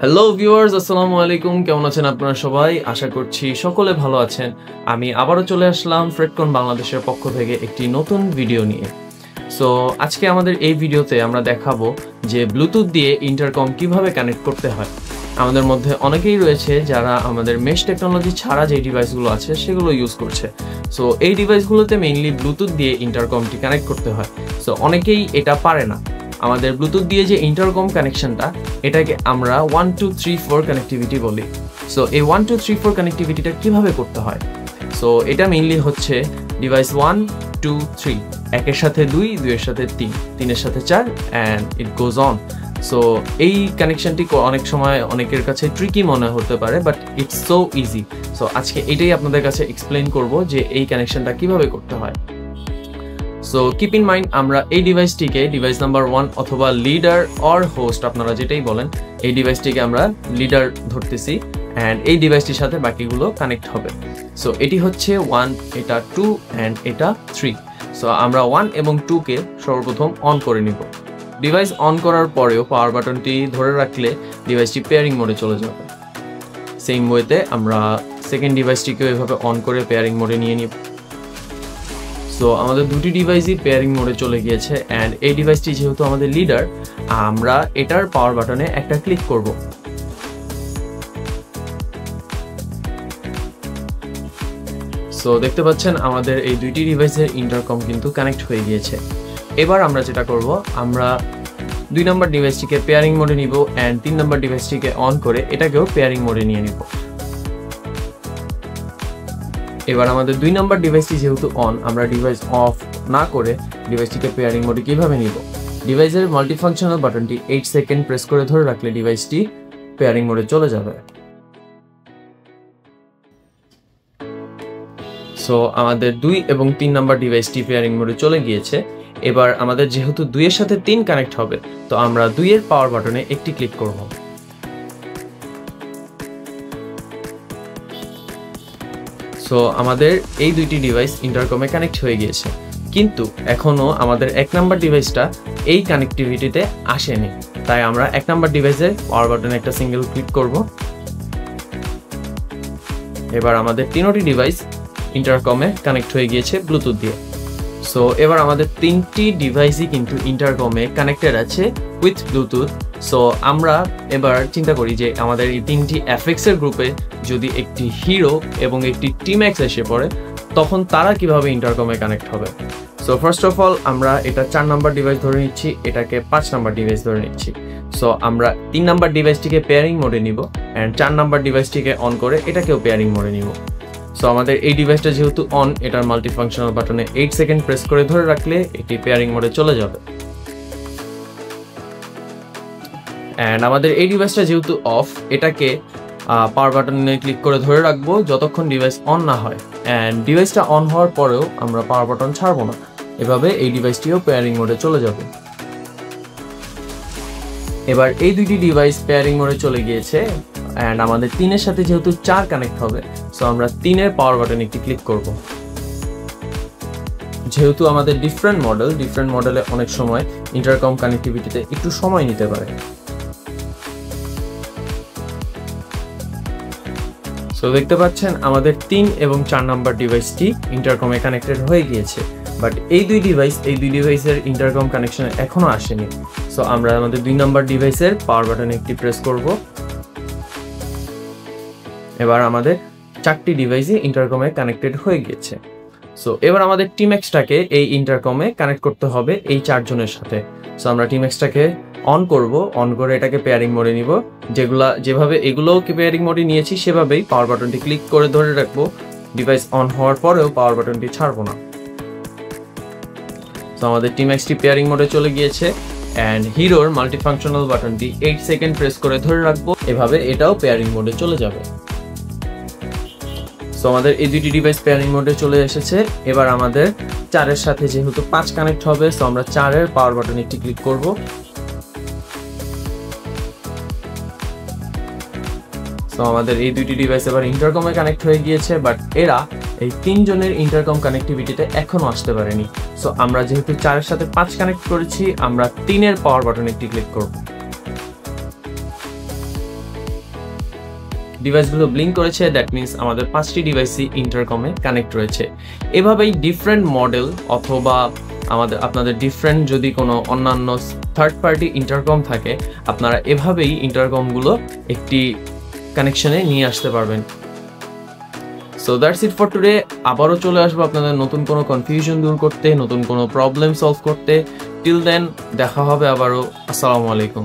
Hello viewers, আসসালামু আলাইকুম। কেমন আছেন আপনারা সবাই? আশা করছি সকলে ভালো আছেন। আমি আবারও চলে আসলাম ফ্রেডকন বাংলাদেশের পক্ষ থেকে একটি নতুন ভিডিও নিয়ে। সো আজকে আমাদের এই ভিডিওতে আমরা দেখাবো যে ব্লুটুথ দিয়ে ইন্টারকম কিভাবে কানেক্ট করতে হয়। আমাদের মধ্যে অনেকেই রয়েছে যারা আমাদের মেশ টেকনোলজি ছাড়া যে ডিভাইসগুলো আছে সেগুলো ইউজ করছে। সো এই ডিভাইসগুলোতে মেইনলি ব্লুটুথ দিয়ে ইন্টারকমটি কানেক্ট করতে হয়। সো অনেকেই এটা পারে না। আমাদের ব্লুটুথ দিয়ে যে ইন্টারকম কানেকশনটা, এটাকে আমরা 1 2 3 4 কানেক্টিভিটি বলি। সো এই 1 2 3 4 কানেক্টিভিটিটা কিভাবে করতে হয়? সো এটা মেইনলি হচ্ছে ডিভাইস 1 2 3, একের সাথে 2, 2 এর সাথে 3, 3 এর সাথে 4 and it goes on. So এই কানেকশনটি অনেক সময় অনেকের কাছে ট্রিকি মনে হতে পারে, but it's so easy. So আজকে এটাই আপনাদের কাছে এক্সপ্লেন করব যে এই কানেকশনটা কিভাবে করতে হয়। সো কিপ ইন মাইন্ড, আমরা এই ডিভাইসটিকে ডিভাইস নাম্বার 1 অথবা লিডার অর হোস্ট, আপনারা যেটাই বলেন, এই ডিভাইসটিকে আমরা লিডার ধরতেছি অ্যান্ড এই ডিভাইসটির সাথে বাকিগুলো কানেক্ট হবে। সো এটি হচ্ছে 1, এটা 2 অ্যান্ড এটা 3। সো আমরা 1 এবং 2কে সর্বপ্রথম অন করে নিব। ডিভাইস অন করার পরেও পাওয়ার বাটনটি ধরে রাখলে ডিভাইসটি পেয়ারিং মোডে চলে যাবে। সেম ওয়েতে আমরা সেকেন্ড ডিভাইসটিকেও এভাবে অন করে পেয়ারিং মোডে নিয়ে নিব। সো আমাদের দুটি ডিভাইসই পেয়ারিং মোডে চলে গিয়েছে অ্যান্ড এই ডিভাইসটি যেহেতু আমাদের লিডার, আমরা এটার পাওয়ার বাটনে একটা ক্লিক করব। সো দেখতে পাচ্ছেন আমাদের এই দুইটি ডিভাইসের ইন্টারকম কিন্তু কানেক্ট হয়ে গিয়েছে। এবার আমরা যেটা করব, আমরা 2 নম্বর ডিভাইসটিকে পেয়ারিং মোডে নিব অ্যান্ড 3 নম্বর ডিভাইসটিকে অন করে এটাকেও পেয়ারিং মোডে নিয়ে নিব। এবার আমাদের 2 নম্বর ডিভাইসটি যেহেতু অন, আমরা ডিভাইস অফ না করে ডিভাইসটিকে পেয়ারিং মোডে কিভাবে নিব? ডিভাইসের মাল্টিফাংশনাল বাটনটি 8 সেকেন্ড প্রেস করে ধরে রাখলে ডিভাইসটি পেয়ারিং মোডে চলে যাবে। সো আমাদের 2 এবং 3 নম্বর ডিভাইসটি পেয়ারিং মোডে চলে গিয়েছে। এবার আমাদের যেহেতু 2 এর সাথে 3 কানেক্ট হবে, তো আমরা 2 এর পাওয়ার বাটনে একটি ক্লিক করব। সো আমাদের এই দুইটি ডিভাইস ইন্টারকমে কানেক্ট হয়ে গিয়েছে, কিন্তু এখনও আমাদের 1 নম্বর ডিভাইসটা এই কানেক্টিভিটিতে আসেনি। তাই আমরা 1 নম্বর ডিভাইসের পাওয়ার বাটনে একটা সিঙ্গেল ক্লিক করব। এবার আমাদের 3টি ডিভাইস ইন্টারকমে কানেক্ট হয়ে গিয়েছে ব্লুটুথ দিয়ে। সো এবার আমাদের 3টি ডিভাইসই কিন্তু ইন্টারকমে কানেক্টেড আছে উইথ ব্লুটুথ। সো আমরা এবার চিন্তা করি যে আমাদের এই 3টি এফএক্সের গ্রুপে যদি একটি হিরো এবং একটি টিম্যাক্স এসে পড়ে, তখন তারা কিভাবে ইন্টারকমে কানেক্ট হবে? সো ফার্স্ট অফ অল আমরা এটা 4 নম্বর ডিভাইস ধরে নিচ্ছি, এটাকে 5 নম্বর ডিভাইস ধরে নিচ্ছি। সো আমরা 3 নম্বর ডিভাইসটিকে পেয়ারিং মোডে নিব অ্যান্ড 4 নম্বর ডিভাইসটিকে অন করে এটাকেও পেয়ারিং মোডে নিব। সো আমাদের এই ডিভাইসটা যেহেতু অন, এটার মাল্টিফাংশনাল বাটনে 8 সেকেন্ড প্রেস করে ধরে রাখলে এটি পেয়ারিং মোডে চলে যাবে। অ্যান্ড আমাদের এই ডিভাইসটা যেহেতু অফ, এটাকে পাওয়ার বাটনে ক্লিক করে ধরে রাখবো যতক্ষণ ডিভাইস অন না হয়। অ্যান্ড ডিভাইসটা অন হওয়ার পরেও আমরা পাওয়ার বাটন ছাড়বো না, এভাবে এই ডিভাইসটিও পেয়ারিং মোডে চলে যাবে। এবার এই দুইটি ডিভাইস পেয়ারিং মোডে চলে গিয়েছে অ্যান্ড আমাদের 3 এর সাথে যেহেতু 4 কানেক্ট হবে, সো আমরা 3 এর পাওয়ার বাটনে একটি ক্লিক করব। যেহেতু আমাদের ডিফারেন্ট মডেলে অনেক সময় ইন্টারকম কানেক্টিভিটিতে একটু সময় নিতে পারে। সো দেখতে পাচ্ছেন আমাদের 3 এবং 4 নম্বর ডিভাইসটি ইন্টারকমে কানেক্টেড হয়ে গিয়েছে, বাট এই দুই ডিভাইসের ইন্টারকম কানেকশন এখনো আসেনি। সো আমরা আমাদের 2 নম্বর ডিভাইসের পাওয়ার বাটনে একটি প্রেস করব। এবার আমাদের 4টি ডিভাইসই ইন্টারকমে কানেক্টেড হয়ে গিয়েছে। সো এবার আমাদের টিম্যাক্সটাকে এই ইন্টারকমে কানেক্ট করতে হবে এই 4 জনের সাথে। সো আমরা টিম্যাক্সটাকে অন করব, অন করে এটাকে পেয়ারিং মোডে নিব। যেভাবে এগুলোকে পেয়ারিং মোডে নিয়েছি সেভাবেই পাওয়ার বাটনটি ক্লিক করে ধরে রাখবো। ডিভাইস অন হওয়ার পরেও পাওয়ার বাটনটি ছাড়বো না। সো আমাদের টিম্যাক্সটি পেয়ারিং মোডে চলে গিয়েছে অ্যান্ড হিরোর মাল্টিফাংশনাল বাটনটি 8 সেকেন্ড প্রেস করে ধরে রাখবো, এভাবে এটাও পেয়ারিং মোডে চলে যাবে। সো আমাদের এই দুটি ডিভাইস পেয়ারিং মোডে চলে এসেছে। এবার আমাদের 4 এর সাথে যেহেতু 5 কানেক্ট হবে, সো আমরা 4 এর পাওয়ার বাটনে একটি ক্লিক করব। সো আমাদের এই দুইটি ডিভাইস এবার ইন্টারকমে কানেক্ট হয়ে গিয়েছে, বাট এরা এই 3 জনের ইন্টারকম কানেক্টিভিটিতে এখনো আসতে পারেনি। সো আমরা যেহেতু 4 এর সাথে 5 কানেক্ট করেছি, আমরা 3 এর পাওয়ার বাটনে একটি ক্লিক করব। ডিভাইসগুলো ব্লিঙ্ক করেছে, দ্যাট মিনস আমাদের 5টি ডিভাইসই ইন্টারকমে কানেক্ট রয়েছে। এভাবেই ডিফারেন্ট মডেল অথবা আপনাদের ডিফারেন্ট যদি কোনো অন্যান্য থার্ড পার্টি ইন্টারকম থাকে, আপনারা এভাবেই ইন্টারকমগুলো একটি কানেকশনে নিয়ে আসতে পারবেন। So that's it for today. আবারও চলে আসবো আপনাদের নতুন কোনো কনফিউশন দূর করতে, নতুন কোনো প্রবলেম সলভ করতে। টিল দেন দেখা হবে আবারও। আসসালামু আলাইকুম।